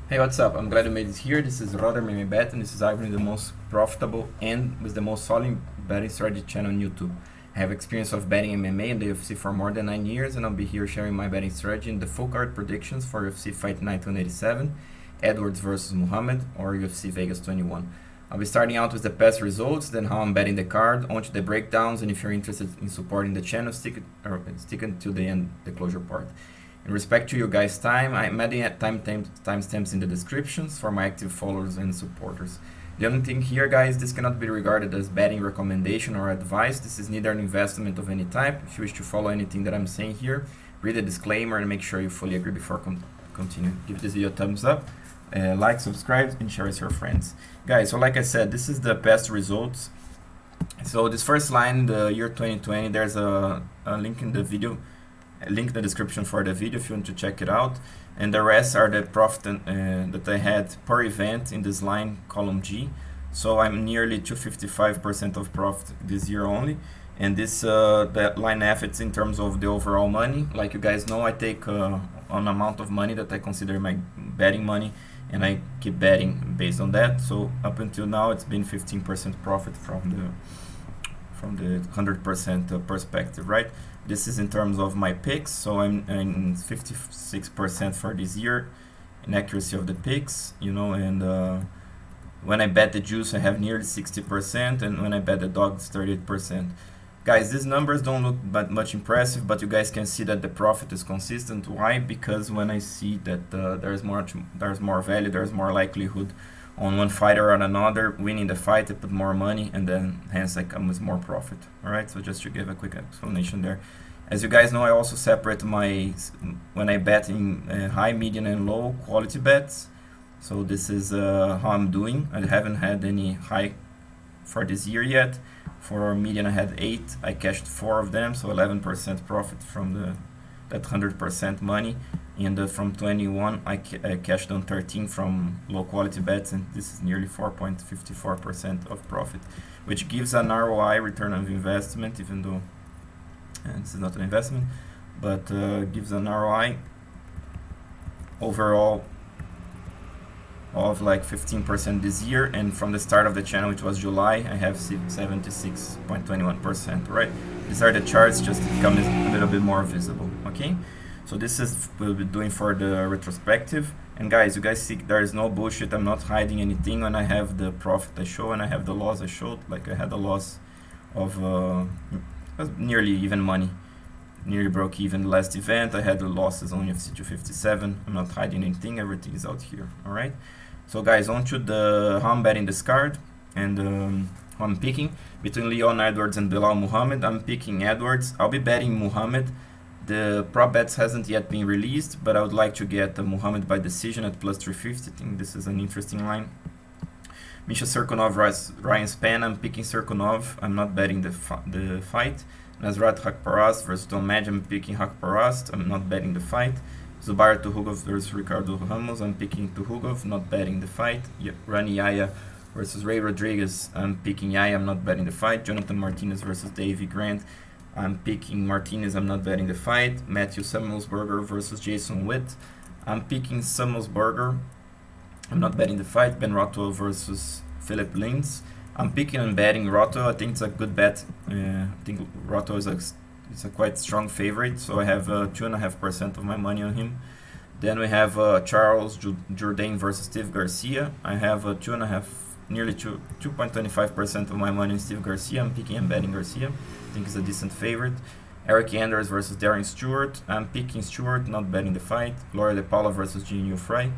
Hey, what's up? I'm glad you made it here. This is Rothwell Bet, and this is arguably the most profitable and with the most solid betting strategy channel on YouTube. I have experience of betting MMA and the UFC for more than 9 years, and I'll be here sharing my betting strategy and the full card predictions for UFC Fight Night 187, Edwards versus Muhammad, or UFC Vegas 21. I'll be starting out with the past results, then how I'm betting the card, onto the breakdowns, and if you're interested in supporting the channel, stick until the end, the closure part. In respect to you guys' time, I'm adding timestamps in the descriptions for my active followers and supporters. The only thing here, guys, this cannot be regarded as betting recommendation or advice. This is neither an investment of any type. If you wish to follow anything that I'm saying here, read the disclaimer and make sure you fully agree before continue. Give this video a thumbs up, like, subscribe, and share with your friends. Guys, so like I said, this is the past results. So this first line, the year 2020, there's a link in the video, link in the description for the video if you want to check it out, and the rest are the profit that I had per event in this line, column G. So I'm nearly 255% of profit this year only, and this that line F, it's in terms of the overall money. Like you guys know, I take an amount of money that I consider my betting money, and I keep betting based on that. So up until now, it's been 15% profit from the 100% perspective, right? This is in terms of my picks, so I'm 56% for this year in accuracy of the picks, you know, and when I bet the juice, I have nearly 60%, and when I bet the dogs, 38%. Guys, these numbers don't look that much impressive, but you guys can see that the profit is consistent. Why? Because when I see that there's more value, there's more likelihood on one fighter or another winning the fight, I put more money, and then hence I come with more profit. All right, so just to give a quick explanation there. As you guys know, I also separate when I bet in high, medium, and low quality bets. So this is how I'm doing. I haven't had any high for this year yet. For median, I had 8. I cashed 4 of them, so 11% profit from that 100% money. And from 21, I cashed on 13 from low quality bets, and this is nearly 4.54% of profit, which gives an ROI, return on investment, even though this is not an investment, but gives an ROI overall of like 15% this year, and from the start of the channel, which was July, I have 76.21%, right? These are the charts, just to become a little bit more visible, okay? So this is we'll be doing for the retrospective. And guys, you guys see there is no bullshit. I'm not hiding anything. When I have the profit I show and I have the loss I showed, like I had a loss of nearly even money, nearly broke even last event. I had the losses on UFC 257. I'm not hiding anything. Everything is out here. All right. So guys, on to the how I'm betting this card and how I'm picking between Leon Edwards and Belal Muhammad. I'm picking Edwards. I'll be betting Muhammad. The prop bets hasn't yet been released, but I would like to get Muhammad by decision at plus 350. I think this is an interesting line. Misha Cirkunov, Ryan Span. I'm picking Cirkunov. I'm not betting the fight. Nasrat Haqparast versus Madge. I'm picking Haqparast. I'm not betting the fight. Zubaira Tukhugov versus Ricardo Ramos. I'm picking Tukhugov, not betting the fight. Rani Yahya versus Ray Rodriguez. I'm picking Yahya. I'm not betting the fight. Jonathan Martinez versus Davey Grant. I'm picking Martinez, I'm not betting the fight. Matheus Semelsberger versus Jason Witt. I'm picking Semelsberger, I'm not betting the fight. Ben Rothwell versus Philipe Lins. I'm picking and betting Rothwell. I think it's a good bet. I think Rothwell is a quite strong favorite, so I have 2.5% of my money on him. Then we have Charles Jourdain versus Steve Garcia. I have nearly 2.25% of my money on Steve Garcia. I'm picking and betting Garcia. I think he's a decent favorite. Eric Anders versus Darren Stewart. I'm picking Stewart, not betting the fight. Gloria Paula versus Jihn Frey.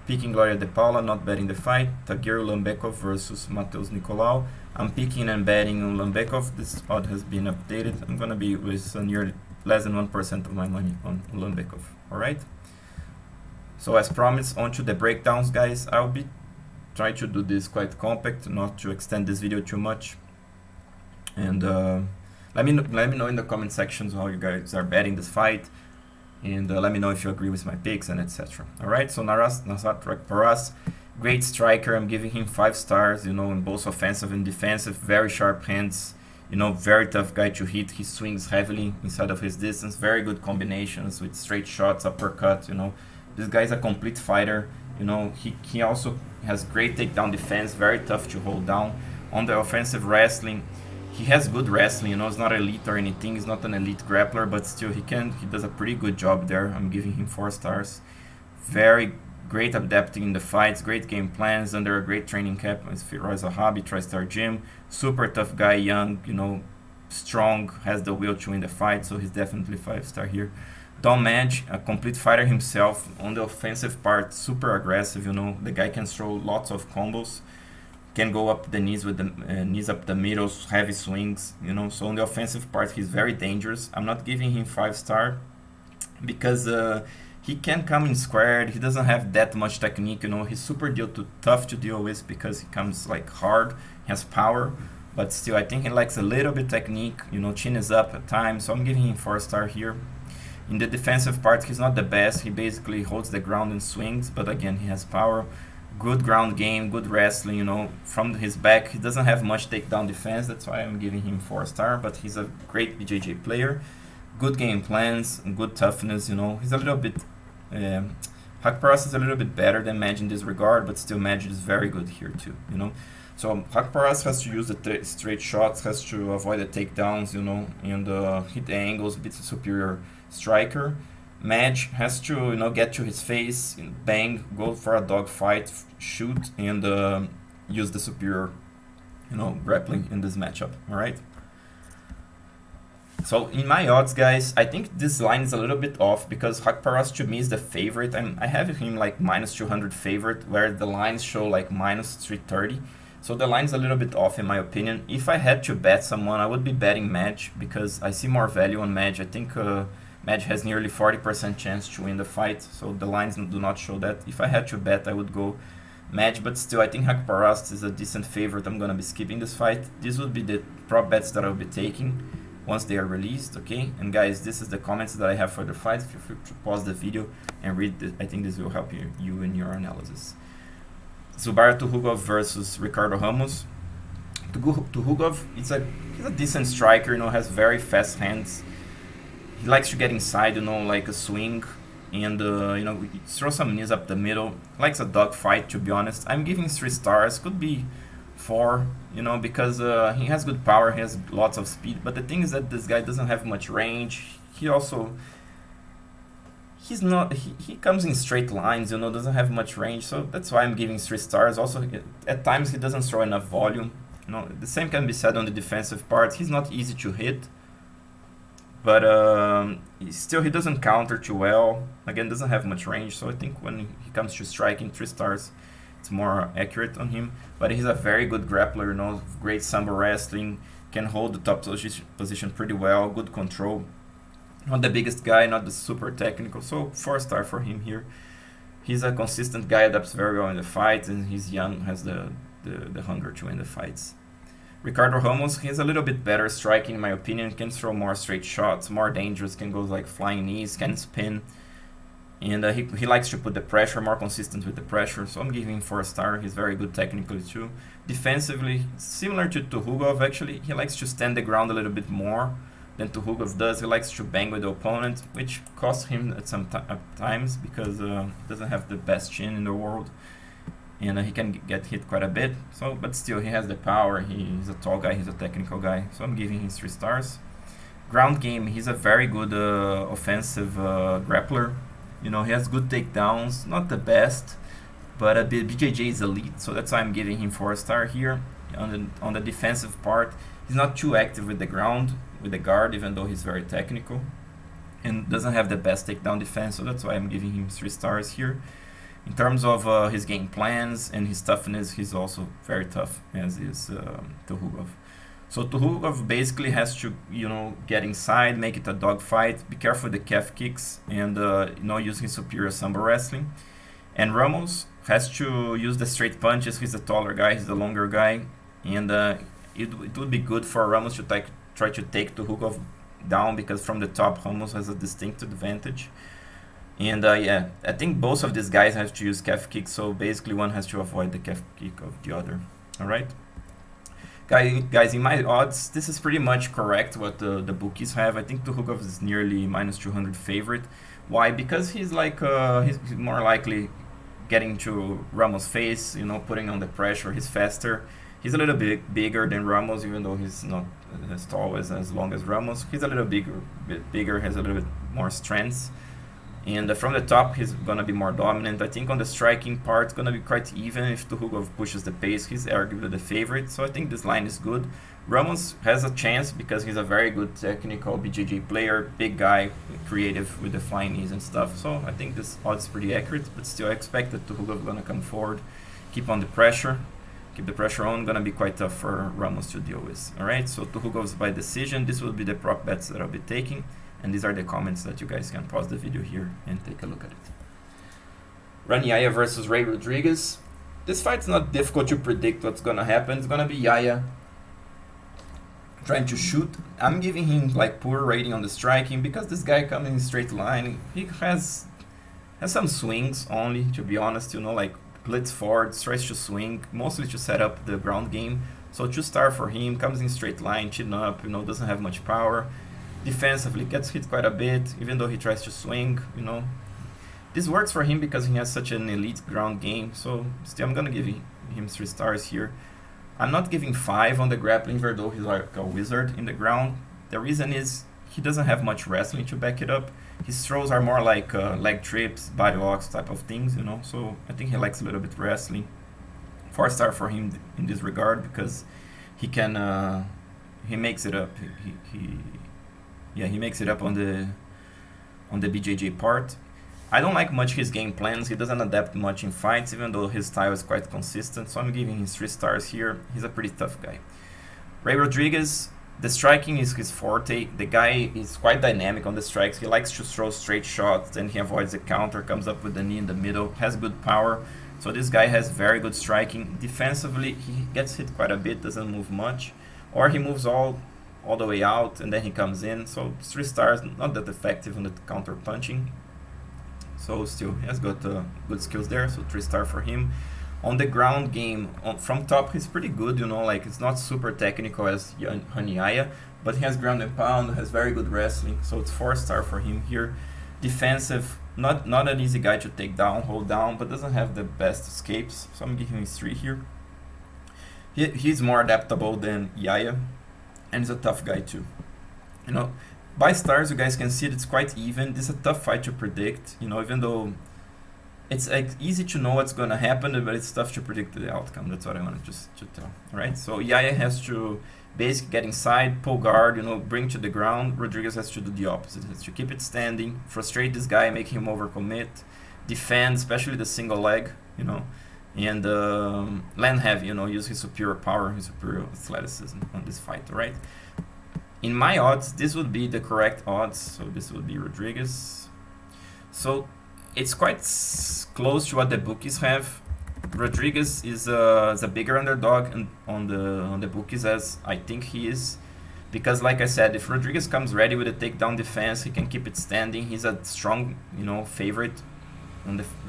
Picking Gloria Paula, not betting the fight. Tagir Ulanbekov versus Matheus Nicolau. I'm picking and betting Ulanbekov. This spot has been updated. I'm gonna be with nearly less than 1% of my money on Ulanbekov. All right. So as promised, on to the breakdowns, guys. I'll be trying to do this quite compact, not to extend this video too much. And let me know in the comment sections how you guys are betting this fight, and let me know if you agree with my picks and etc. All right. So Nasrat Haqparast, great striker. I'm giving him 5 stars. You know, in both offensive and defensive, very sharp hands. You know, very tough guy to hit. He swings heavily inside of his distance. Very good combinations with straight shots, uppercut. You know, this guy's a complete fighter. You know, he also has great takedown defense, very tough to hold down. On the offensive wrestling, he has good wrestling. You know, he's not elite or anything. He's not an elite grappler, but still he does a pretty good job there. I'm giving him 4 stars. Very great adapting in the fights, great game plans, under a great training camp. Firoz a hobby, try-star gym. Super tough guy, young, you know, strong, has the will to win the fight, so he's definitely 5-star here. Madge, a complete fighter himself. On the offensive part, super aggressive, you know, the guy can throw lots of combos, can go up the knees with the knees up the middle, heavy swings, you know. So on the offensive part, he's very dangerous. I'm not giving him 5-star because he can come in squared. He doesn't have that much technique, you know. He's super tough to deal with because he comes like hard, he has power, but still I think he lacks a little bit technique, you know. Chin is up at times, so I'm giving him 4-star here. In the defensive part, he's not the best. He basically holds the ground and swings, but again, he has power. Good ground game, good wrestling, you know. From his back, he doesn't have much takedown defense. That's why I'm giving him 4-star, but he's a great BJJ player. Good game plans, good toughness, you know. He's a little bit... Haqparast is a little bit better than Madge in this regard, but still Madge is very good here too, you know. So Haqparast has to use the straight shots, has to avoid the takedowns, you know, and hit the angles, a bit superior striker. Madge has to, you know, get to his face, bang, go for a dog fight, shoot, and use the superior, you know, grappling in this matchup. All right. So in my odds, guys, I think this line is a little bit off because Haqparast to me is the favorite. I have him like -200 favorite, where the lines show like -330. So the line's a little bit off in my opinion. If I had to bet someone, I would be betting Madge because I see more value on Madge. I think Madge has nearly 40% chance to win the fight, so the lines do not show that. If I had to bet, I would go Madge, but still I think Haqparast is a decent favorite. I'm gonna be skipping this fight. These would be the prop bets that I'll be taking once they are released, okay? And guys, this is the comments that I have for the fight. Feel free to pause the video and read it. I think this will help you in your analysis. Zubaira Tukhugov versus Ricardo Ramos. Tukhugov, he's a decent striker, you know, has very fast hands. He likes to get inside, you know, like a swing, and you know, throw some knees up the middle. Likes a dog fight, to be honest. I'm giving 3 stars, could be 4, you know, because he has good power, he has lots of speed. But the thing is that this guy doesn't have much range. He comes in straight lines, you know, doesn't have much range. So that's why I'm giving 3 stars. Also, at times he doesn't throw enough volume. You know, the same can be said on the defensive part. He's not easy to hit, but still he doesn't counter too well. Again, doesn't have much range. So I think when he comes to striking, 3 stars, it's more accurate on him. But he's a very good grappler, you know, great sambo wrestling, can hold the top position pretty well, good control. Not the biggest guy, not the super technical, so 4-star for him here. He's a consistent guy, adapts very well in the fights, and he's young, has the hunger to win the fights. Ricardo Ramos, he's a little bit better striking in my opinion, can throw more straight shots, more dangerous, can go like flying knees, can spin. And he likes to put the pressure, more consistent with the pressure, so I'm giving him 4-star. He's very good technically too. Defensively, similar to Tukhugov actually, he likes to stand the ground a little bit more than Tukhugov does. He likes to bang with the opponent, which costs him at times because he doesn't have the best chin in the world. And he can get hit quite a bit, so but still he has the power. He's a tall guy, he's a technical guy, so I'm giving him 3 stars. Ground game, he's a very good offensive grappler. You know, he has good takedowns, not the best, but BJJ is elite, so that's why I'm giving him 4-star here. On the defensive part, he's not too active with the ground, with the guard, even though he's very technical, and doesn't have the best takedown defense, so that's why I'm giving him 3 stars here. In terms of his game plans and his toughness, he's also very tough, as is Tukhugov. So Tukhugov basically has to, you know, get inside, make it a dog fight, be careful with the calf kicks, and you know, use his superior sambo wrestling. And Ramos has to use the straight punches. He's a taller guy, he's the longer guy, and it would be good for Ramos to try to take Tukhugov down, because from the top Ramos has a distinct advantage. And yeah, I think both of these guys have to use calf kicks, so basically one has to avoid the calf kick of the other. All right. Guys, in my odds, this is pretty much correct what the bookies have. I think Tukhugov is nearly -200 favorite. Why? Because he's like he's more likely getting to Ramos' face, you know, putting on the pressure. He's faster. He's a little bit bigger than Ramos, even though he's not as tall as long as Ramos. He's a little bit bigger, has a little bit more strength. And from the top, he's going to be more dominant. I think on the striking part, it's going to be quite even if Tukhugov pushes the pace. He's arguably the favorite, so I think this line is good. Ramos has a chance because he's a very good technical BJJ player, big guy, creative with the flying knees and stuff. So I think this odds is pretty accurate, but still I expect that Tukhugov is going to come forward, keep on the pressure. Keep the pressure on, gonna be quite tough for Ramos to deal with. Alright, so Tukhugov's by decision. This will be the prop bets that I'll be taking, and these are the comments that you guys can pause the video here and take a look at it. Rani Yahya versus Ray Rodriguez. This fight's not difficult to predict what's gonna happen. It's gonna be Yahya trying to shoot. I'm giving him like poor rating on the striking because this guy comes in straight line. He has some swings only, to be honest, you know, like blitz forward, tries to swing, mostly to set up the ground game. So 2-star for him, comes in straight line, chin up, you know, doesn't have much power. Defensively, gets hit quite a bit, even though he tries to swing, you know. This works for him because he has such an elite ground game, so still I'm gonna give him 3 stars here. I'm not giving 5 on the grappling, even though he's like a wizard in the ground. The reason is he doesn't have much wrestling to back it up. His throws are more like leg trips, body locks type of things, you know. So I think he likes a little bit wrestling. 4-star for him in this regard because he can he makes it up. He makes it up on the BJJ part. I don't like much his game plans. He doesn't adapt much in fights, even though his style is quite consistent. So I'm giving him 3 stars here. He's a pretty tough guy. Ray Rodriguez. The striking is his forte. The guy is quite dynamic on the strikes. He likes to throw straight shots, then he avoids the counter, comes up with the knee in the middle, has good power. So this guy has very good striking. Defensively, he gets hit quite a bit, doesn't move much. Or he moves all the way out, and then he comes in. So 3 stars, not that effective on the counter punching. So still, he has got good skills there, so 3 star for him. On the ground game, from top, he's pretty good, you know, like it's not super technical as Rani Yahya, but he has ground and pound, has very good wrestling, so it's 4 star for him here. Defensive, not an easy guy to take down, hold down, but doesn't have the best escapes, so I'm giving him 3 here. He's more adaptable than Yahya, and he's a tough guy too. You know, by stars, you guys can see it's quite even. This is a tough fight to predict, you know, even though it's like easy to know what's going to happen, but it's tough to predict the outcome. That's what I wanted to tell. All right, so Yahya has to basically get inside, pull guard, you know, bring to the ground. Rodriguez has to do the opposite. He has to keep it standing, frustrate this guy, make him overcommit, defend, especially the single leg, you know, and land heavy, you know, use his superior power, his superior athleticism on this fight. All right. In my odds, this would be the correct odds. So this would be Rodriguez. So it's quite close to what the bookies have. Rodriguez is a bigger underdog on the bookies, as I think he is, because like I said, if Rodriguez comes ready with a takedown defense, he can keep it standing. He's a strong, you know, favorite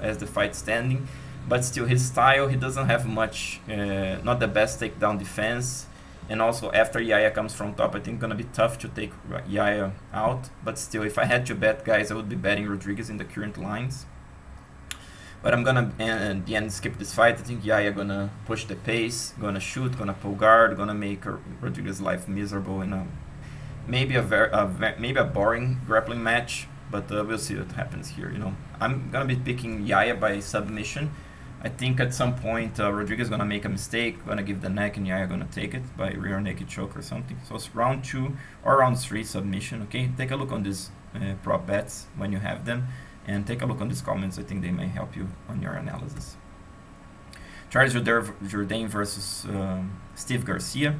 as the fight standing, but still his style, he doesn't have much, not the best takedown defense. And also after Yahya comes from top, I think it's gonna be tough to take Yahya out. But still, if I had to bet, guys, I would be betting Rodriguez in the current lines. But I'm gonna, in the end, skip this fight. I think Yahya gonna push the pace, gonna shoot, gonna pull guard, gonna make Rodriguez's life miserable in maybe a boring grappling match. But we'll see what happens here. You know, I'm gonna be picking Yahya by submission. I think at some point Rodriguez is going to make a mistake, going to give the neck, and Yahya going to take it by rear naked choke or something. So it's round 2 or round 3 submission, okay? Take a look on these prop bets when you have them, and take a look on these comments. I think they may help you on your analysis. Charles Jourdain versus Steve Garcia.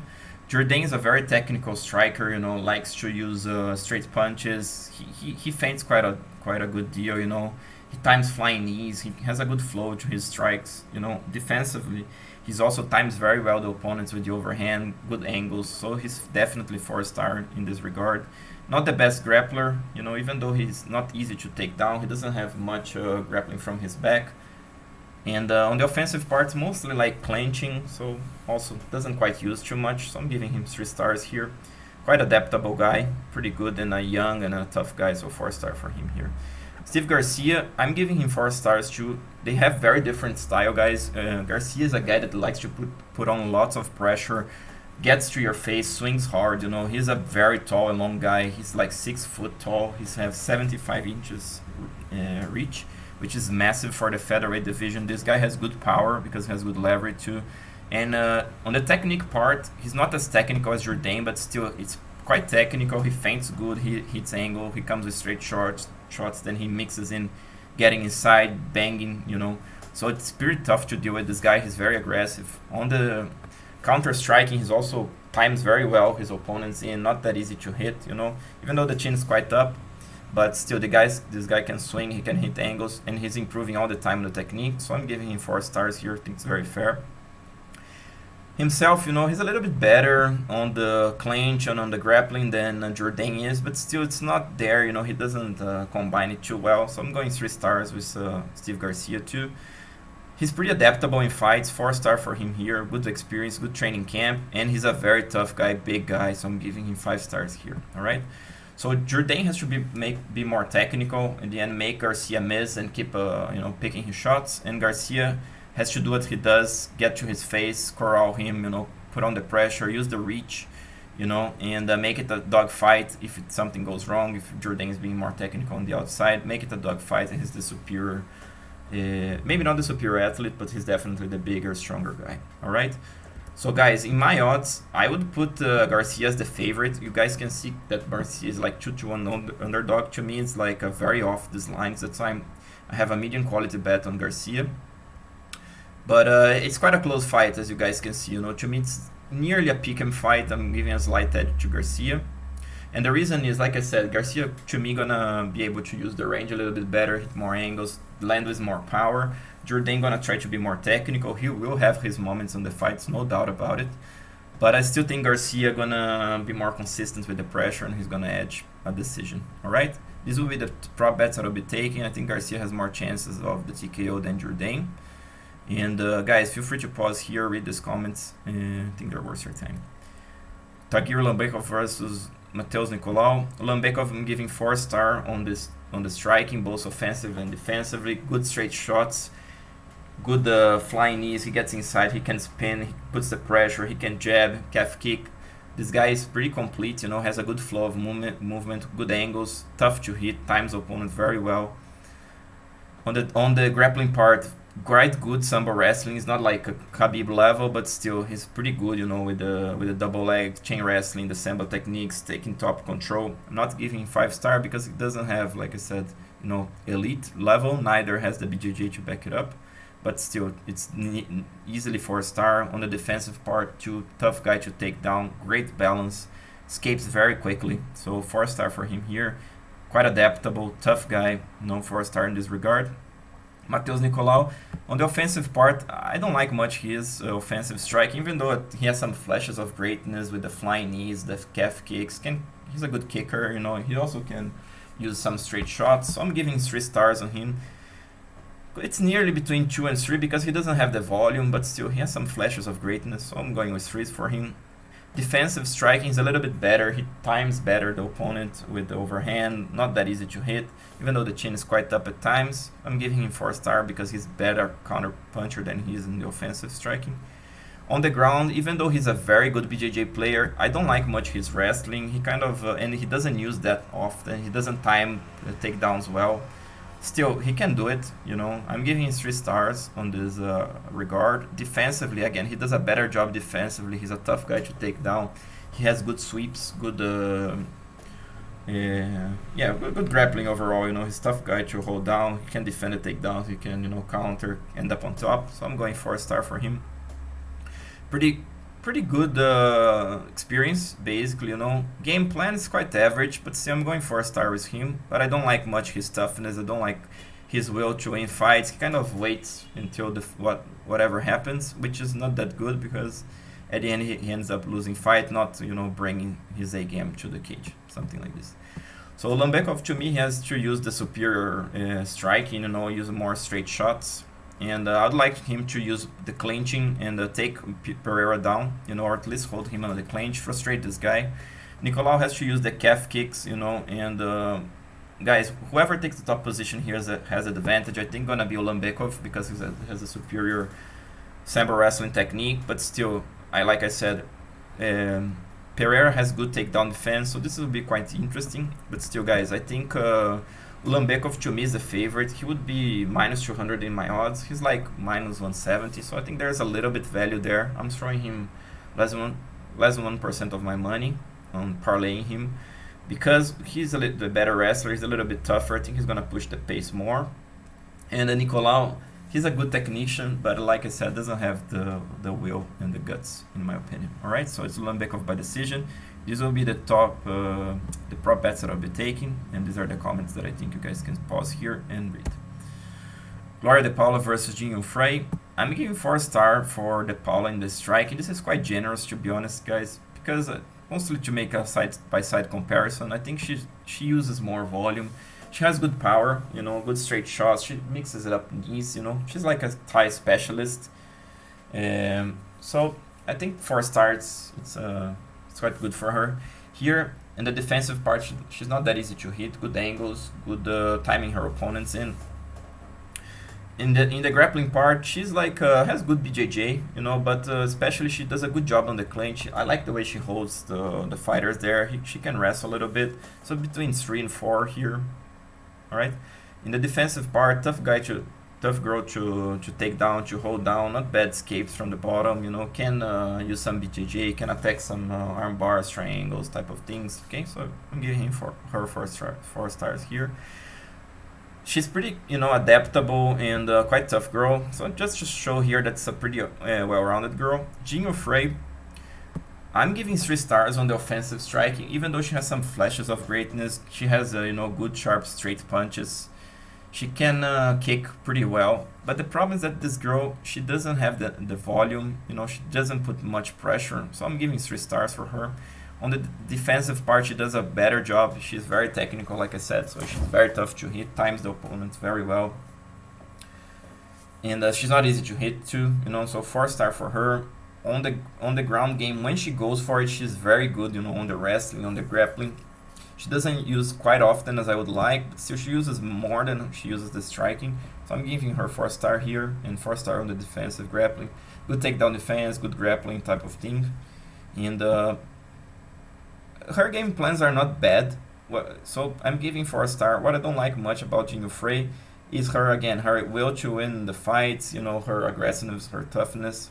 Jourdain is a very technical striker, you know, likes to use straight punches. He feints quite a good deal, you know. He times flying knees. He has a good flow to his strikes. You know, defensively, he's also times very well the opponents with the overhand, good angles. So he's definitely 4-star in this regard. Not the best grappler, you know, even though he's not easy to take down. He doesn't have much grappling from his back. And on the offensive parts, mostly like clenching. So also doesn't quite use too much. So I'm giving him 3 stars here. Quite adaptable guy, pretty good, and a young and a tough guy. So 4-star for him here. Steve Garcia, I'm giving him 4 stars too. They have very different style, guys. Garcia is a guy that likes to put on lots of pressure, gets to your face, swings hard. You know, he's a very tall and long guy. He's like 6 foot tall. He has 75 inches reach, which is massive for the featherweight division. This guy has good power because he has good leverage too. And on the technique part, he's not as technical as Jourdain, but still, it's quite technical. He feints good, he hits angle, he comes with straight shots, then he mixes in getting inside, banging, you know. So it's pretty tough to deal with this guy. He's very aggressive. On the counter striking, he's also times very well his opponents in, not that easy to hit, you know, even though the chin is quite up. But still, this guy can swing, he can hit angles, and he's improving all the time the technique. So I'm giving him 4 stars here. I think it's very fair. Himself, you know, he's a little bit better on the clinch and on the grappling than Jourdain is, but still it's not there, you know, he doesn't combine it too well. So I'm going 3 stars with Steve Garcia too. He's pretty adaptable in fights, 4 star for him here, good experience, good training camp, and he's a very tough guy, big guy, so I'm giving him 5 stars here, alright? So Jourdain has to be more technical, in the end make Garcia miss and keep you know, picking his shots, and Garcia has to do what he does, get to his face, corral him, you know, put on the pressure, use the reach, you know, and make it a dog fight if something goes wrong, if Jourdain is being more technical on the outside, make it a dog fight, and he's the superior, maybe not the superior athlete, but he's definitely the bigger, stronger guy, alright? So guys, in my odds, I would put Garcia as the favorite. You guys can see that Garcia is like 2-1 underdog. To me, it's like a very off these lines. That's why I have a medium quality bet on Garcia. But it's quite a close fight, as you guys can see. You know, to me, it's nearly a pick'em fight. I'm giving a slight edge to Garcia. And the reason is, like I said, Garcia, to me, gonna be able to use the range a little bit better, hit more angles, land with more power. Jourdain gonna try to be more technical. He will have his moments on the fights, no doubt about it. But I still think Garcia gonna be more consistent with the pressure, and he's gonna edge a decision. All right, these will be the prop bets that I'll be taking. I think Garcia has more chances of the TKO than Jourdain. And guys, feel free to pause here, read these comments. I think they're worth your time. Tagir Ulanbekov versus Matheus Nicolau. Ulanbekov, I'm giving 4 star on the striking, both offensive and defensively. Good straight shots, good flying knees. He gets inside, he can spin, he puts the pressure, he can jab, calf kick. This guy is pretty complete, you know, has a good flow of movement, good angles, tough to hit, times opponent very well. On the grappling part, quite good sambo wrestling. It's not like a Khabib level, but still he's pretty good, you know, with the double leg, chain wrestling, the sambo techniques, taking top control. I'm not giving 5 star because it doesn't have, like I said, you know, elite level. Neither has the BJJ to back it up, but still it's easily 4 star. On the defensive part too, tough guy to take down, great balance, escapes very quickly, so 4 star for him here. Quite adaptable, tough guy, no 4 star in this regard. Matheus Nicolau, on the offensive part, I don't like much his offensive strike, even though he has some flashes of greatness with the flying knees, the calf kicks. He's a good kicker, you know. He also can use some straight shots, so I'm giving 3 stars on him. It's nearly between 2 and 3 because he doesn't have the volume, but still he has some flashes of greatness, so I'm going with 3 for him. Defensive striking is a little bit better. He times better the opponent with the overhand, not that easy to hit, even though the chin is quite up at times. I'm giving him 4 star because he's better counter puncher than he is in the offensive striking. On the ground, even though he's a very good BJJ player, I don't like much his wrestling. He kind of, and he doesn't use that often. He doesn't time the takedowns well. Still, he can do it, you know. I'm giving him 3 stars on this regard. Defensively, again, he does a better job defensively. He's a tough guy to take down. He has good sweeps, good grappling overall, you know. He's a tough guy to hold down. He can defend the takedowns. He can, you know, counter, end up on top. So I'm going 4 star for him. Pretty good experience, basically, you know. Game plan is quite average, but still I'm going 4 star with him. But I don't like much his toughness. I don't like his will to win fights. He kind of waits until whatever happens, which is not that good because at the end he ends up losing fight, not, you know, bringing his A game to the cage, something like this. So Ulanbekov, to me, he has to use the superior striking, you know, use more straight shots. And I'd like him to use the clinching and take Pereira down, you know, or at least hold him on the clinch, frustrate this guy. Nicolau has to use the calf kicks, you know, and guys, whoever takes the top position here has an advantage. I think gonna be Ulanbekov because he has a superior sambo wrestling technique, but still, like I said, Pereira has good takedown defense, so this will be quite interesting. But still, guys, I think Ulanbekov to me is the favorite. He would be minus 200 in my odds. He's like minus 170, so I think there's a little bit value there. I'm throwing him less than 1% of my money on parlaying him because he's a little bit better wrestler. He's a little bit tougher. I think he's gonna push the pace more. And Nicolau, he's a good technician, but like I said, doesn't have the will and the guts, in my opinion. All right, so it's Ulanbekov by decision. These will be the top, the prop bets that I'll be taking, and these are the comments that I think you guys can pause here and read. Gloria de Paula versus Jihn Frey. I'm giving 4-star for the Paula in the striking. This is quite generous, to be honest, guys, because mostly to make a side-by-side comparison. I think she uses more volume. She has good power, you know, good straight shots. She mixes it up knees, you know. She's like a Thai specialist. So I think 4 stars, it's quite good for her. Here, in the defensive part, she's not that easy to hit. Good angles, good timing her opponents in. In the grappling part, she's like has good BJJ, you know, but especially she does a good job on the clinch. I like the way she holds the fighters there. She can wrestle a little bit. So between 3 and 4 here. All right. In the defensive part, tough girl to take down, to hold down. Not bad escapes from the bottom, you know. Can use some BJJ, can attack some arm bars, triangles, type of things. Okay, so I'm giving him her 4 stars here. She's pretty, you know, adaptable and quite tough girl. So just to show here that's a pretty well-rounded girl. Jihn Frey, I'm giving 3 stars on the offensive striking, even though she has some flashes of greatness. She has, you know, good, sharp, straight punches. She can kick pretty well. But the problem is that this girl, she doesn't have the volume. You know, she doesn't put much pressure. So I'm giving 3 stars for her. On the defensive part, she does a better job. She's very technical, like I said, so she's very tough to hit, times the opponents very well. And she's not easy to hit too, you know, so 4 star for her. On the ground game, when she goes for it, she's very good, you know, on the wrestling, on the grappling. She doesn't use quite often as I would like, but still she uses more than she uses the striking. So I'm giving her 4 star here and 4 star on the defensive grappling. Good takedown defense, good grappling type of thing. And her game plans are not bad, so I'm giving 4 star. What I don't like much about Jihn Frey is her will to win the fights, you know, her aggressiveness, her toughness.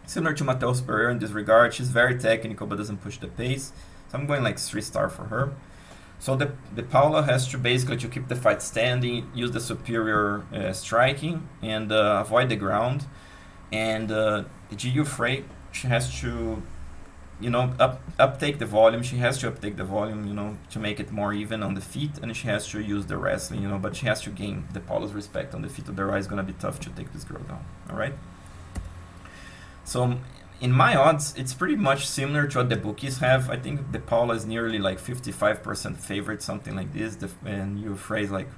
Similar to Matheus Pereira in this regard, she's very technical but doesn't push the pace. So I'm going like 3 star for her. So the Paula has to basically to keep the fight standing, use the superior striking, and avoid the ground. And Jihn Frey, she has to, you know, uptake the volume. She has to uptake the volume, you know, to make it more even on the feet, and she has to use the wrestling, you know, but she has to gain the Paula's respect on the feet, otherwise it's gonna be tough to take this girl down. All right. So in my odds, it's pretty much similar to what the bookies have. I think the Paula is nearly like 55% favorite, something like this, and Jihn Frey like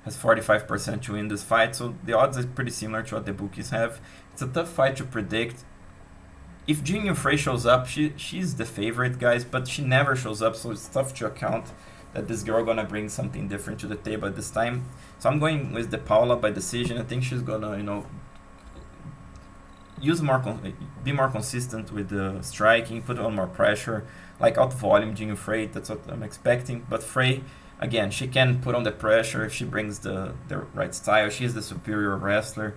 has 45% to win this fight. So the odds are pretty similar to what the bookies have. It's a tough fight to predict. If Jihn Frey shows up, she's the favorite, guys, but she never shows up, so it's tough to account that this girl gonna bring something different to the table at this time. So I'm going with the Paula by decision. I think she's gonna, you know, be more consistent with the striking, put on more pressure, like out volume Jihn Frey. That's what I'm expecting. But Frey, again, she can put on the pressure if she brings the right style. She is the superior wrestler.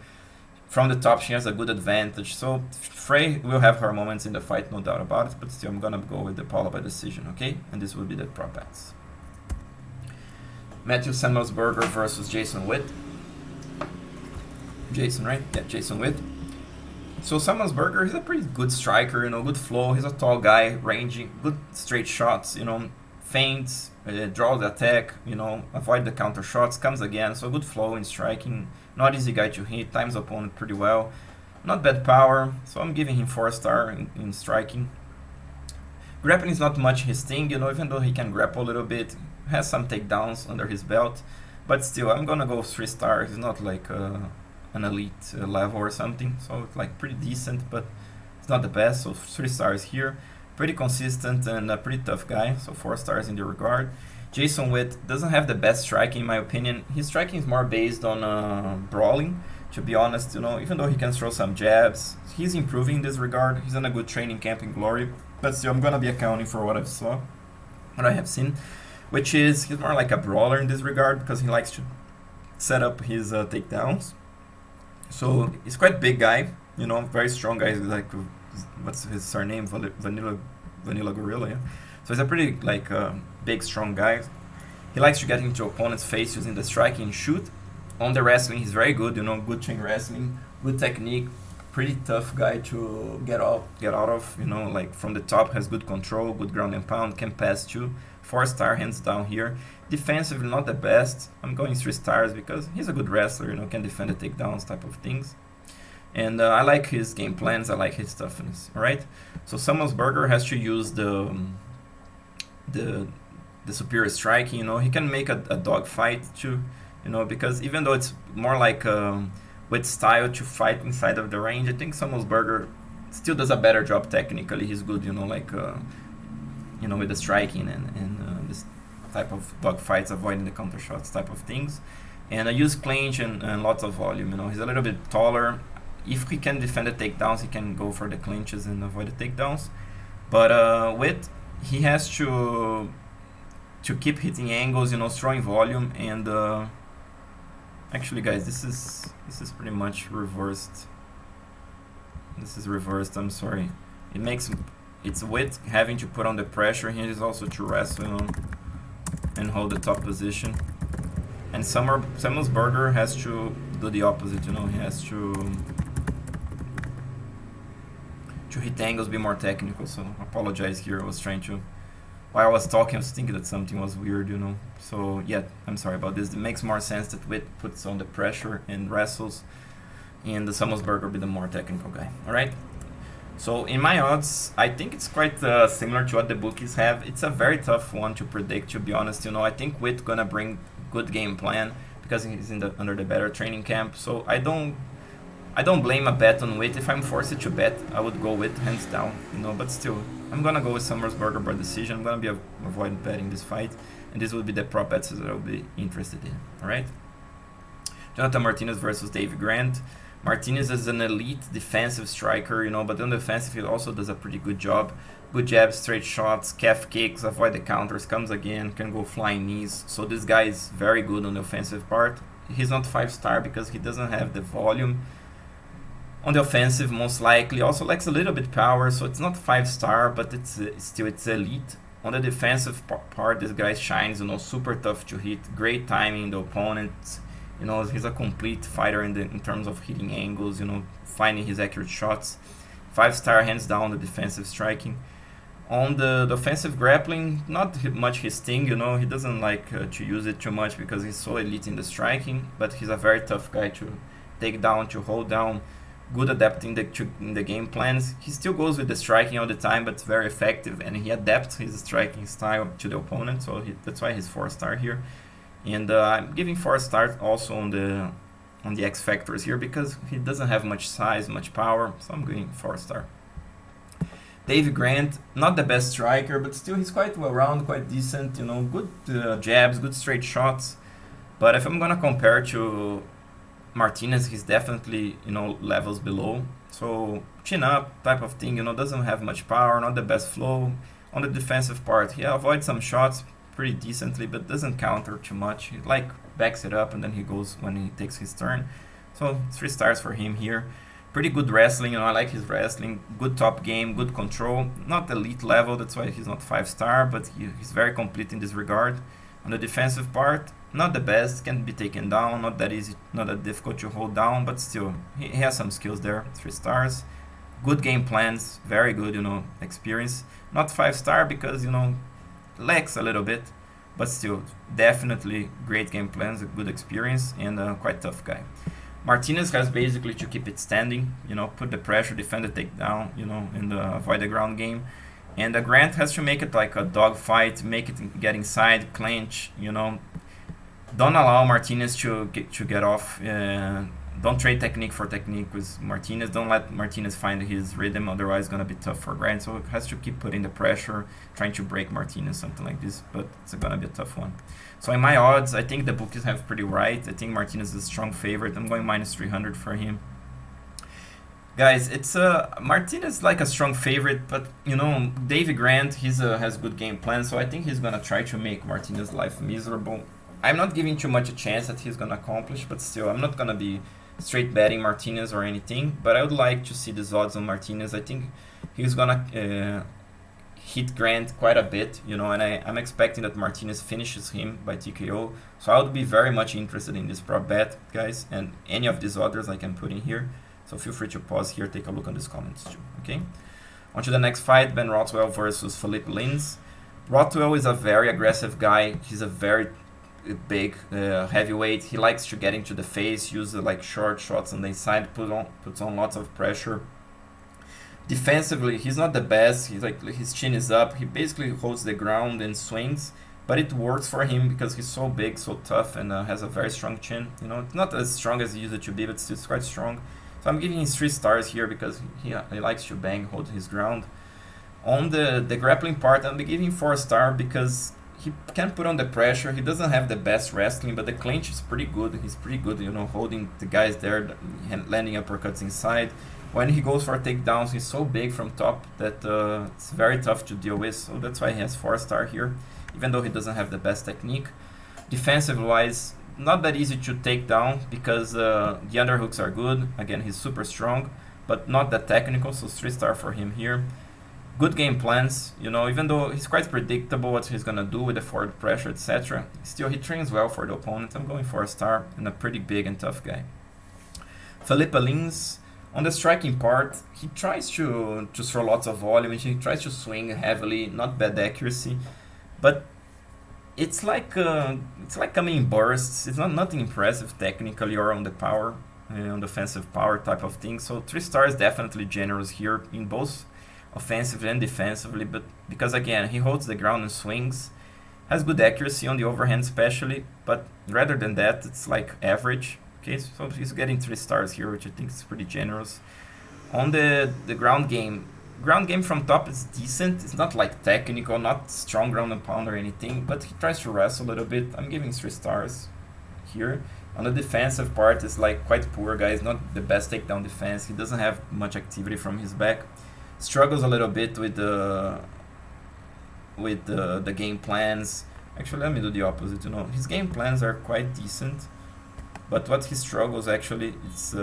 From the top, she has a good advantage. So Frey will have her moments in the fight, no doubt about it. But still, I'm gonna go with the Paula by decision, okay? And this will be the prop bets. Matheus Semelsberger versus Jason Witt. Jason, right? Yeah, Jason Witt. So Semelsberger, he's a pretty good striker, you know, good flow. He's a tall guy, ranging, good straight shots, you know, feints, draw the attack, you know, avoid the counter shots, comes again. So good flow in striking. Not easy guy to hit, times opponent pretty well. Not bad power, so I'm giving him 4 star in striking. Grappling is not much his thing, you know, even though he can grapple a little bit. Has some takedowns under his belt. But still, I'm gonna go 3 star. He's not like an elite level or something, so it's like pretty decent, but it's not the best. So 3 stars here. Pretty consistent and a pretty tough guy, so 4 stars in the regard. Jason Witt doesn't have the best striking in my opinion. His striking is more based on brawling, to be honest. Even though he can throw some jabs, he's improving in this regard. He's in a good training camp in Gloria, but still, I'm gonna be accounting for what I have seen, which is he's more like a brawler in this regard because he likes to set up his takedowns. So he's quite big guy, very strong guy. He's like, what's his surname? Vanilla Gorilla. Yeah. So he's a pretty big, strong guy. He likes to get into opponent's face using the striking and shoot. On the wrestling, he's very good. Good chain wrestling, good technique. Pretty tough guy to get out of. From the top, has good control, good ground and pound, can pass too. 4-star hands down here. Defensively, not the best. I'm going 3 stars because he's a good wrestler. Can defend the takedowns, type of things. And I like his game plans. I like his toughness. All right. So Semelsberger has to use the superior striking. He can make a dog fight too. Because even though it's more like with style to fight inside of the range, I think Semelsberger still does a better job technically. He's good, with the striking and this type of dog fights, avoiding the counter shots, type of things. And I use clinch and lots of volume. He's a little bit taller. If he can defend the takedowns, he can go for the clinches and avoid the takedowns. But with he has to keep hitting angles, throwing volume, and actually, guys, this is pretty much reversed. This is reversed. I'm sorry. It's Witt having to put on the pressure. He is also to wrestle, and hold the top position. And Semelsberger has to do the opposite. He has to hit angles, be more technical. So I apologize here. I was trying to. While I was talking, I was thinking that something was weird, So yeah, I'm sorry about this. It makes more sense that Witt puts on the pressure and wrestles, and the Semelsberger be the more technical guy. All right. So in my odds, I think it's quite similar to what the bookies have. It's a very tough one to predict, to be honest. I think Witt gonna bring good game plan because he's under the better training camp. So I don't blame a bet on Witt. If I'm forced to bet, I would go Witt hands down. But still, I'm gonna go with Semelsberger by decision. I'm gonna be avoiding betting this fight, and this will be the prop bets that I'll be interested in. All right. Jonathan Martinez versus Davey Grant. Martinez is an elite defensive striker, but on the offensive he also does a pretty good job. Good jabs, straight shots, calf kicks, avoid the counters, comes again, can go flying knees. So this guy is very good on the offensive part. He's not 5-star because he doesn't have the volume. On the offensive, most likely, also lacks a little bit power, so it's not 5-star, but it's elite. On the defensive part, this guy shines, super tough to hit, great timing the opponent. He's a complete fighter in terms of hitting angles, finding his accurate shots. 5-star hands down the defensive striking. On the offensive grappling, not much his thing, he doesn't like to use it too much because he's so elite in the striking, but he's a very tough guy to take down, to hold down. Good adapting in the game plans. He still goes with the striking all the time, but it's very effective, and he adapts his striking style to the opponent, so that's why he's 4-star here. And I'm giving 4 stars also on the X factors here because he doesn't have much size, much power, so I'm going 4-star. Davey Grant, not the best striker, but still he's quite well-rounded, quite decent, good jabs, good straight shots. But if I'm gonna compare to Martinez, he's definitely levels below. So chin up type of thing, doesn't have much power, not the best flow. On the defensive part, he avoids some shots pretty decently, but doesn't counter too much. He backs it up and then he goes when he takes his turn. So 3 stars for him here. Pretty good wrestling, I like his wrestling. Good top game, good control. Not elite level, that's why he's not 5-star, but he's very complete in this regard. On the defensive part, not the best, can be taken down, not that easy, not that difficult to hold down, but still, he has some skills there. 3 stars. Good game plans, very good, experience. Not 5-star because, lacks a little bit, but still definitely great game plans, a good experience, and a quite tough guy. Martinez has basically to keep it standing, put the pressure, defend the takedown, and avoid the ground game. And Grant has to make it like a dog fight, make it get inside, clinch, Don't allow Martinez to get off don't trade technique for technique with Martinez. Don't let Martinez find his rhythm, otherwise it's going to be tough for Grant. So it has to keep putting the pressure, trying to break Martinez, something like this, but it's going to be a tough one. So in my odds, I think the bookies have pretty right. I think Martinez is a strong favorite. I'm going minus 300 for him. Guys, it's Martinez like a strong favorite, but you know, Davey Grant, has good game plan, so I think he's gonna try to make Martinez's life miserable. I'm not giving too much a chance that he's gonna accomplish, but still, I'm not gonna be straight betting Martinez or anything, but I would like to see the odds on Martinez. I think he's gonna hit Grant quite a bit, you know, and I'm expecting that Martinez finishes him by TKO, so I would be very much interested in this prop bet, guys, and any of these others I can put in here. So feel free to pause here, take a look on these comments too, okay? On to the next fight, Ben Rothwell versus Philipe Lins. Rothwell is a very aggressive guy. He's a very big heavyweight. He likes to get into the face, use like short shots on the inside, puts on lots of pressure. Defensively, he's not the best. He's like, his chin is up. He basically holds the ground and swings, but it works for him because he's so big, so tough, and has a very strong chin. You know, it's not as strong as he used to be, but still it's quite strong. So I'm giving him 3 stars here because he likes to bang, hold his ground. On the grappling part, I'm giving 4 stars because he can put on the pressure. He doesn't have the best wrestling, but the clinch is pretty good. He's pretty good, you know, holding the guys there, landing uppercuts inside. When he goes for takedowns, he's so big from top that it's very tough to deal with. So that's why he has 4 stars here, even though he doesn't have the best technique. Defensive-wise, not that easy to take down because the underhooks are good. Again, he's super strong, but not that technical, so 3 stars for him here. Good game plans, you know, even though he's quite predictable what he's gonna do with the forward pressure, etc. Still, he trains well for the opponent. I'm going 4 stars and a pretty big and tough guy. Philipe Lins, on the striking part, he tries to throw lots of volume, he tries to swing heavily, not bad accuracy, but it's like coming in bursts. It's nothing impressive technically or on the power, on the offensive power type of thing. So 3 stars definitely generous here in both offensively and defensively. But because again he holds the ground and swings, has good accuracy on the overhand especially. But rather than that, it's like average. Okay, so he's getting 3 stars here, which I think is pretty generous. On the ground game. Ground game from top is decent. It's not like technical, not strong ground and pound or anything, but he tries to wrestle a little bit. I'm giving 3 stars here. On the defensive part, it's like quite poor, guys. Not the best takedown defense. He doesn't have much activity from his back. Struggles a little bit with the game plans. Actually, let me do the opposite. You know, his game plans are quite decent, but what he struggles actually is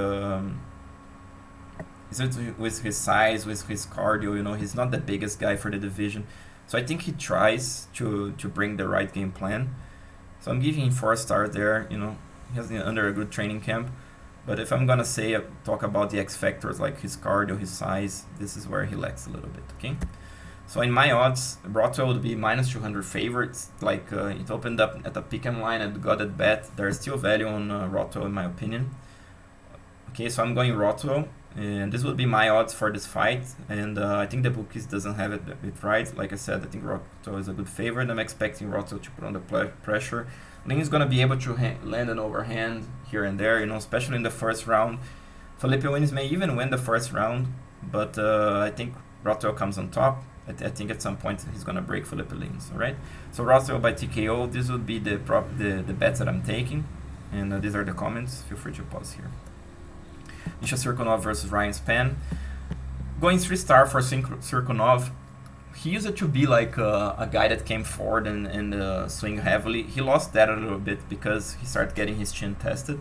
with his size, with his cardio. You know, he's not the biggest guy for the division, so I think he tries to bring the right game plan. So I'm giving him 4 stars there. You know, he has under a good training camp, but if I'm gonna talk about the X factors like his cardio, his size, this is where he lacks a little bit. Okay, so in my odds, Rothwell would be minus 200 favorites. Like it opened up at a pick'em line and got that bet. There's still value on Rothwell in my opinion. Okay, so I'm going Rothwell. And this would be my odds for this fight, and I think the bookies doesn't have it right. Like I said, I think Rothwell is a good favorite. I'm expecting Rothwell to put on the pressure. I think he's going to be able to land an overhand here and there, you know, especially in the first round. Philipe Lins may even win the first round, but I think Rothwell comes on top. I think at some point he's going to break Philipe Lins, all right? So Rothwell by TKO, this would be the bets that I'm taking, and these are the comments. Feel free to pause here. Misha versus Ryan Span. Going 3 stars for Cirkunov. He used to be like a guy that came forward and swing heavily. He lost that a little bit because he started getting his chin tested.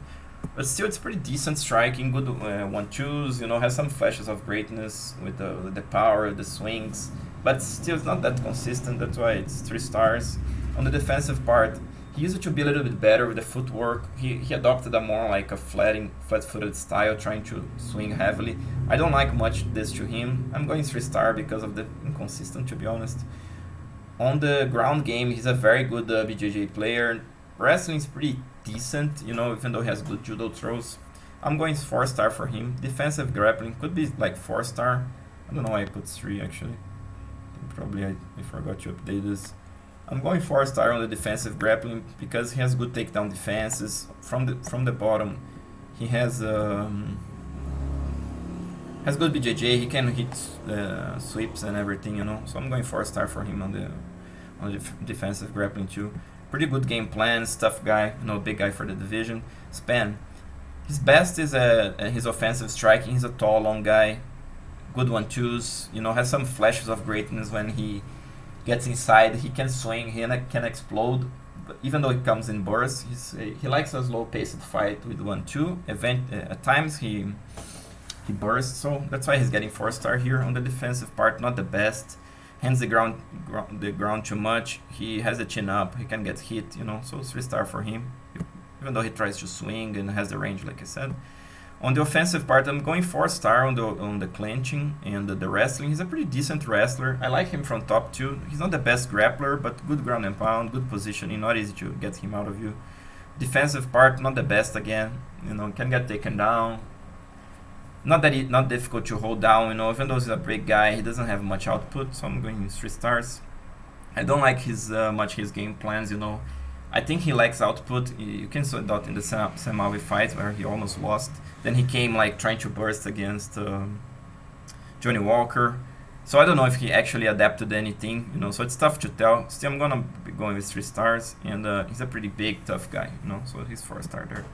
But still, it's pretty decent striking, good 1-2s, you know, has some flashes of greatness with the power, the swings. But still, it's not that consistent, that's why it's 3 stars. On the defensive part, he used to be a little bit better with the footwork. He adopted a more like a flat-footed style, trying to swing heavily. I don't like much this to him. I'm going 3 stars because of the inconsistent, to be honest. On the ground game, he's a very good BJJ player. Wrestling is pretty decent, you know, even though he has good judo throws. I'm going 4 stars for him. Defensive grappling could be like 4 stars. I don't know why I put 3 actually. Probably I forgot to update this. I'm going 4 stars on the defensive grappling because he has good takedown defenses. From the bottom, He has good BJJ. He can hit sweeps and everything, you know. So I'm going 4-star for him on the defensive grappling too. Pretty good game plan, tough guy, you know, big guy for the division. Span. His best is his offensive striking. He's a tall, long guy. Good 1-2s, you know, has some flashes of greatness when he gets inside. He can swing, he can explode. But even though he comes in bursts, he likes a slow-paced fight with 1-2. At times he bursts, so that's why he's getting 4-star here. On the defensive part, not the best. Hands the ground too much. He has a chin up. He can get hit, you know, so 3-star for him. Even though he tries to swing and has the range, like I said. On the offensive part, I'm going 4-star on the clinching and the wrestling. He's a pretty decent wrestler. I like him from top too. He's not the best grappler, but good ground and pound, good positioning. Not easy to get him out of you. Defensive part, not the best again. You know, can get taken down. Not difficult to hold down. You know, even though he's a big guy, he doesn't have much output. So I'm going 3 stars. I don't like his game plans. You know, I think he lacks output. You can see that in the Semelsberger fight where he almost lost. Then he came like trying to burst against Johnny Walker. So I don't know if he actually adapted anything, you know, so it's tough to tell. Still, I'm gonna be going with 3 stars, and he's a pretty big, tough guy, you know, so he's 4-star there.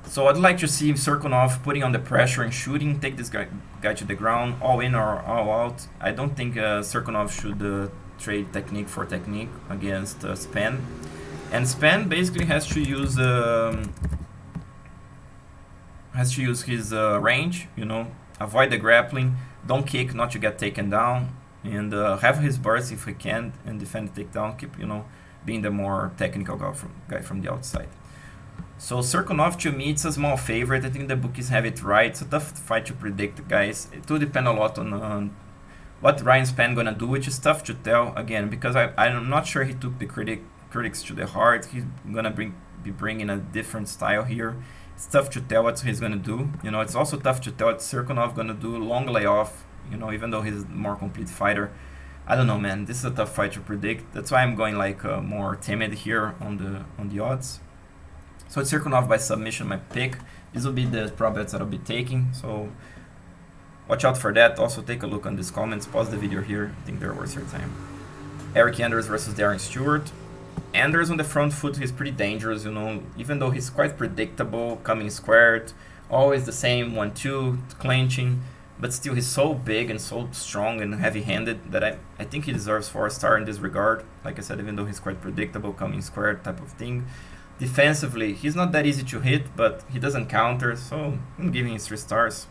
So I'd like to see Cirkunov putting on the pressure and shooting, take this guy to the ground, all in or all out. I don't think Cirkunov should trade technique for technique against Span. And Span basically has to use his range, you know, avoid the grappling, don't kick, not to get taken down, and have his burst if he can, and defend the takedown, keep, you know, being the more technical guy from the outside. So Cirkunov, to me, it's a small favorite. I think the bookies have it right. It's a tough fight to predict, guys. It will depend a lot on what Ryan Span gonna do, which is tough to tell, again, because I'm not sure he took the critics to the heart. He's gonna be bringing a different style here. It's tough to tell what he's gonna do. You know, it's also tough to tell what Cirkunov gonna do. Long layoff, you know, even though he's a more complete fighter. I don't know, man. This is a tough fight to predict. That's why I'm going like more timid here on the odds. So it's Cirkunov by submission, my pick. This will be the prop bets that I'll be taking. So watch out for that. Also take a look on these comments. Pause the video here. I think they're worth your time. Eric Anders versus Darren Stewart. Anders on the front foot, he's pretty dangerous, you know, even though he's quite predictable, coming squared, always the same 1-2, clinching, but still he's so big and so strong and heavy-handed that I think he deserves 4-star in this regard. Like I said, even though he's quite predictable, coming squared type of thing. Defensively, he's not that easy to hit, but he doesn't counter, so I'm giving him 3 stars.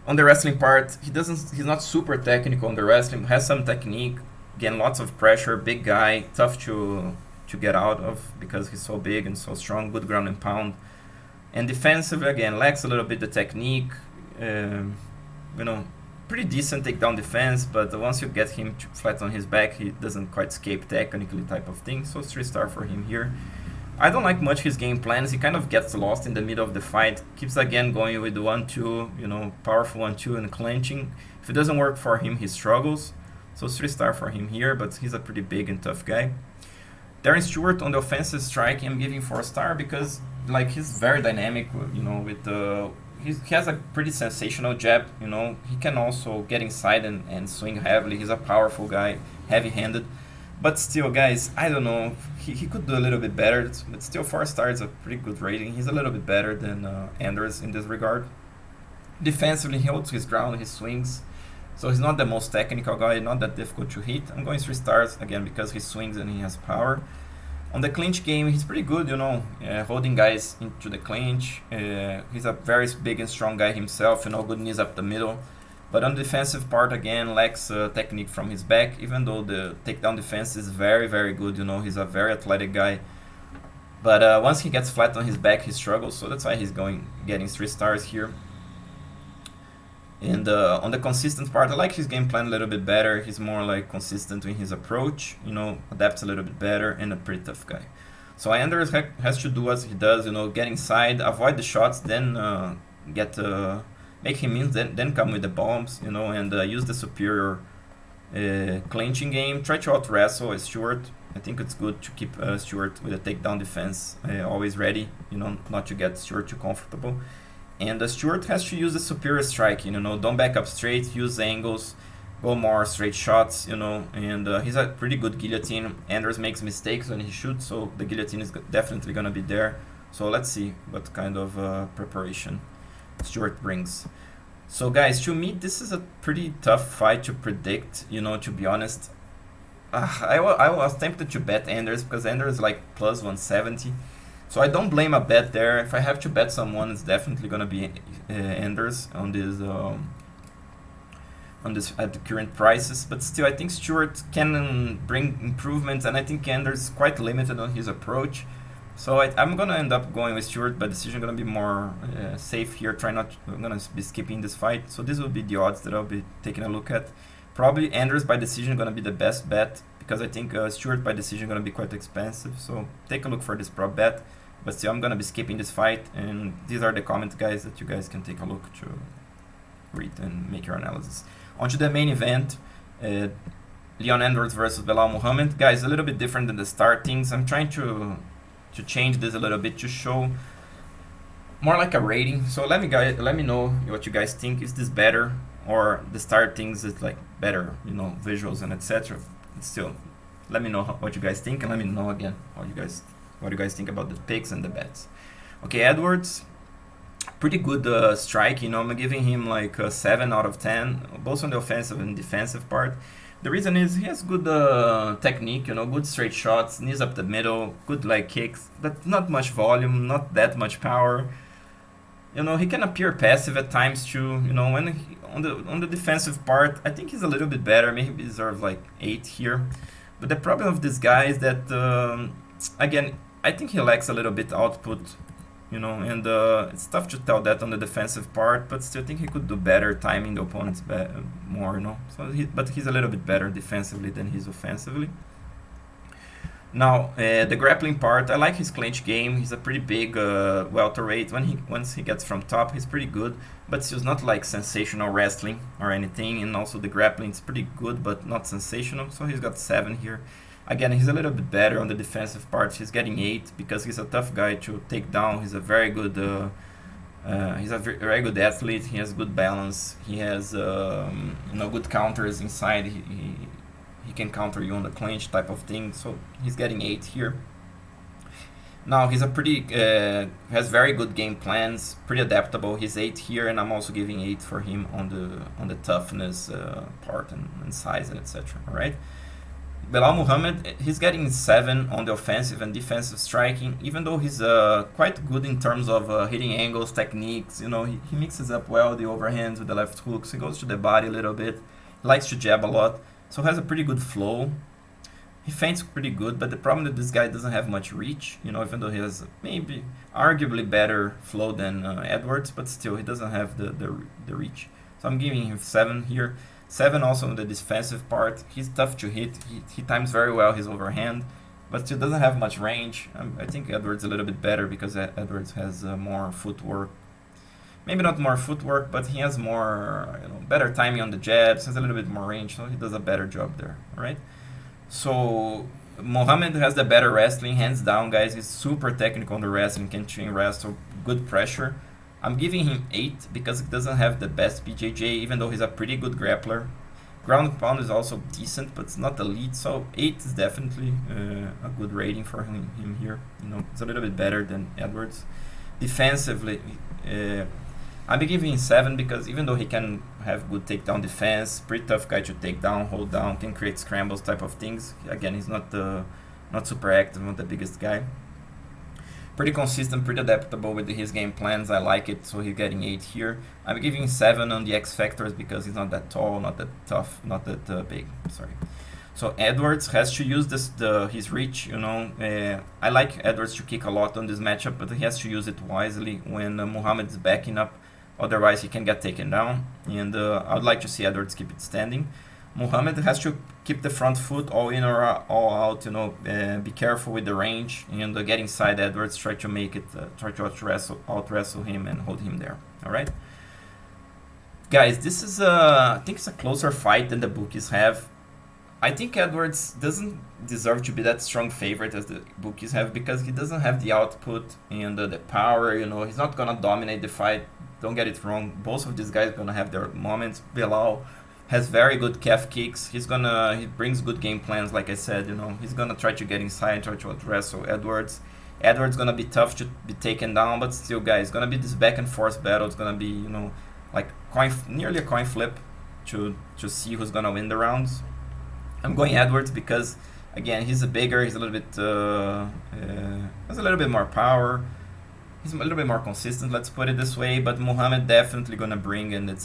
On the wrestling part, he's not super technical on the wrestling, has some technique. Again, lots of pressure, big guy, tough to get out of because he's so big and so strong, good ground and pound. And defensively, again, lacks a little bit the technique. You know, pretty decent takedown defense, but once you get him flat on his back, he doesn't quite escape technically type of thing. So 3-star for him here. I don't like much his game plans. He kind of gets lost in the middle of the fight. Keeps again going with the 1-2, you know, powerful 1-2 and clenching. If it doesn't work for him, he struggles. So 3-star for him here, but he's a pretty big and tough guy. Darren Stewart on the offensive striking, I'm giving 4-star because like he's very dynamic, you know, with he has a pretty sensational jab, you know. He can also get inside and swing heavily. He's a powerful guy, heavy-handed. But still, guys, I don't know. He could do a little bit better, but still 4-star is a pretty good rating. He's a little bit better than Anders in this regard. Defensively, he holds his ground, he swings. So he's not the most technical guy, not that difficult to hit. I'm going 3 stars, again, because he swings and he has power. On the clinch game, he's pretty good, you know, holding guys into the clinch. He's a very big and strong guy himself, you know, good knees up the middle. But on the defensive part, again, lacks technique from his back, even though the takedown defense is very, very good, you know, he's a very athletic guy. But once he gets flat on his back, he struggles, so that's why he's getting 3 stars here. And on the consistent part, I like his game plan a little bit better. He's more like consistent in his approach, you know, adapts a little bit better, and a pretty tough guy. So Anders has to do as he does, you know, get inside, avoid the shots, then make him in, then come with the bombs, you know, and use the superior clinching game. Try to out-wrestle Stewart, I think it's good to keep Stewart with a takedown defense always ready, not to get Stewart too comfortable. And Stewart has to use the superior striking, don't back up straight, use angles, go more straight shots, and he's a pretty good guillotine. Anders makes mistakes when he shoots, so the guillotine is definitely going to be there. So let's see what kind of preparation Stewart brings. So guys, to me, this is a pretty tough fight to predict, to be honest. I was tempted to bet Anders because Anders is like plus 170. So I don't blame a bet there. If I have to bet someone, it's definitely going to be Anders on this at the current prices. But still, I think Stewart can bring improvements, and I think Anders is quite limited on his approach. So I'm going to end up going with Stewart by decision. Going to be more safe here. I'm going to be skipping this fight. So this will be the odds that I'll be taking a look at. Probably Anders by decision going to be the best bet, because I think Stewart by decision going to be quite expensive. So take a look for this prop bet. But still, I'm going to be skipping this fight. And these are the comments, guys, that you guys can take a look to read and make your analysis. On to the main event. Leon Edwards versus Belal Muhammad. Guys, a little bit different than the startings. I'm trying to change this a little bit to show more like a rating. So let me know what you guys think. Is this better, or the startings is like better, visuals and etc. Still, let me know what you guys think, and let me know again what you guys think about the picks and the bets. Okay, Edwards, pretty good strike. I'm giving him like a 7 out of 10, both on the offensive and defensive part. The reason is he has good technique, good straight shots, knees up the middle, good leg kicks, but not much volume, not that much power. He can appear passive at times too. When on the defensive part, I think he's a little bit better. Maybe he deserves like 8 here. But the problem of this guy is that, again, I think he lacks a little bit output, and it's tough to tell that on the defensive part, but still think he could do better timing the opponents more, So but he's a little bit better defensively than he's offensively. Now, the grappling part, I like his clinch game. He's a pretty big welterweight. Once he gets from top, he's pretty good, but still not like sensational wrestling or anything. And also the grappling is pretty good, but not sensational. So he's got 7 here. Again, he's a little bit better on the defensive part. He's getting 8 because he's a tough guy to take down. He's a very good, very good athlete. He has good balance. He has good counters inside. He can counter you on the clinch type of thing. So he's getting 8 here. Now he's has very good game plans, pretty adaptable. He's 8 here, and I'm also giving 8 for him on the toughness part and size and etc. All right. Belal Muhammad, he's getting 7 on the offensive and defensive striking, even though he's quite good in terms of hitting angles, techniques. He mixes up well the overhands with the left hooks. He goes to the body a little bit. He likes to jab a lot, so has a pretty good flow. He feints pretty good, but the problem is this guy doesn't have much reach, even though he has maybe arguably better flow than Edwards, but still he doesn't have the reach. So I'm giving him 7 here. 7 also on the defensive part. He's tough to hit. He times very well his overhand, but still doesn't have much range. I think Edwards a little bit better because Edwards has more footwork. Maybe not more footwork, but he has more, better timing on the jabs, has a little bit more range, so he does a better job there, all right? So Muhammad has the better wrestling, hands down, guys. He's super technical on the wrestling, can chain wrestle, good pressure. I'm giving him 8 because he doesn't have the best BJJ, even though he's a pretty good grappler. Ground and pound is also decent, but it's not elite, so 8 is definitely a good rating for him here. It's a little bit better than Edwards. Defensively, I'm giving him 7 because even though he can have good takedown defense, pretty tough guy to take down, hold down, can create scrambles type of things. Again, he's not super active, not the biggest guy. Pretty consistent, pretty adaptable with his game plans. I like it, so he's getting 8 here. I'm giving 7 on the X factors because he's not that tall, not that tough, not that big. Sorry. So Edwards has to use his reach. I like Edwards to kick a lot on this matchup, but he has to use it wisely when Muhammad is backing up. Otherwise, he can get taken down. And I'd like to see Edwards keep it standing. Muhammad has to keep the front foot all in or all out, be careful with the range and get inside Edwards, try to make it, try to out wrestle him and hold him there, all right? Guys, this is, I think it's a closer fight than the bookies have. I think Edwards doesn't deserve to be that strong favorite as the bookies have, because he doesn't have the output and the power. He's not gonna dominate the fight. Don't get it wrong. Both of these guys are gonna have their moments. Belal has very good calf kicks. He brings good game plans. Like I said, he's gonna try to get inside, try to wrestle Edwards. Edwards gonna be tough to be taken down, but still, guys, it's gonna be this back and forth battle. It's gonna be like nearly a coin flip to see who's gonna win the rounds. I'm going Edwards because, again, he's he's a little bit has a little bit more power. He's a little bit more consistent, let's put it this way. But Muhammad definitely gonna bring, and it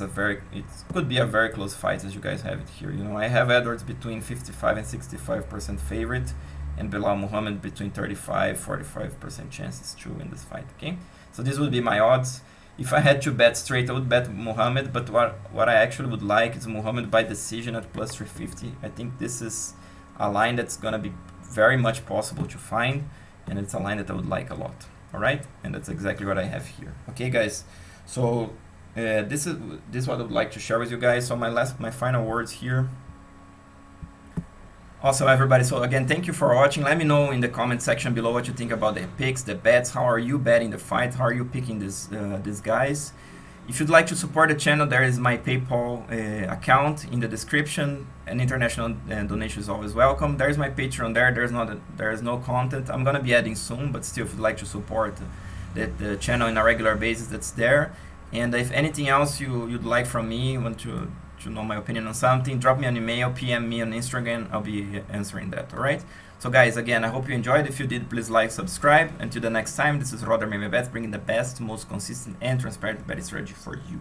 could be a very close fight, as you guys have it here. I have Edwards between 55 and 65% favorite, and Belal Muhammad between 35-45% chances to win this fight. Okay, so this would be my odds. If I had to bet straight, I would bet Muhammad, but what I actually would like is Muhammad by decision at plus 350. I think this is a line that's going to be very much possible to find, and it's a line that I would like a lot. All right, and that's exactly what I have here. Okay, guys, so this is what I would like to share with you guys. So my final words here. Awesome, everybody. So again, thank you for watching. Let me know in the comment section below what you think about the picks, the bets. How are you betting the fight? How are you picking these guys? If you'd like to support the channel, there is my PayPal account in the description, and international donation is always welcome. There's my Patreon there. There is no content. I'm gonna be adding soon, but still, if you'd like to support the channel on a regular basis, that's there. And if anything else you'd like from me, you want to know my opinion on something, drop me an email, PM me on Instagram. I'll be answering that. All right. So guys, again, I hope you enjoyed. If you did, please like, subscribe. Until the next time, this is Rothwell bringing the best, most consistent and transparent betting strategy for you.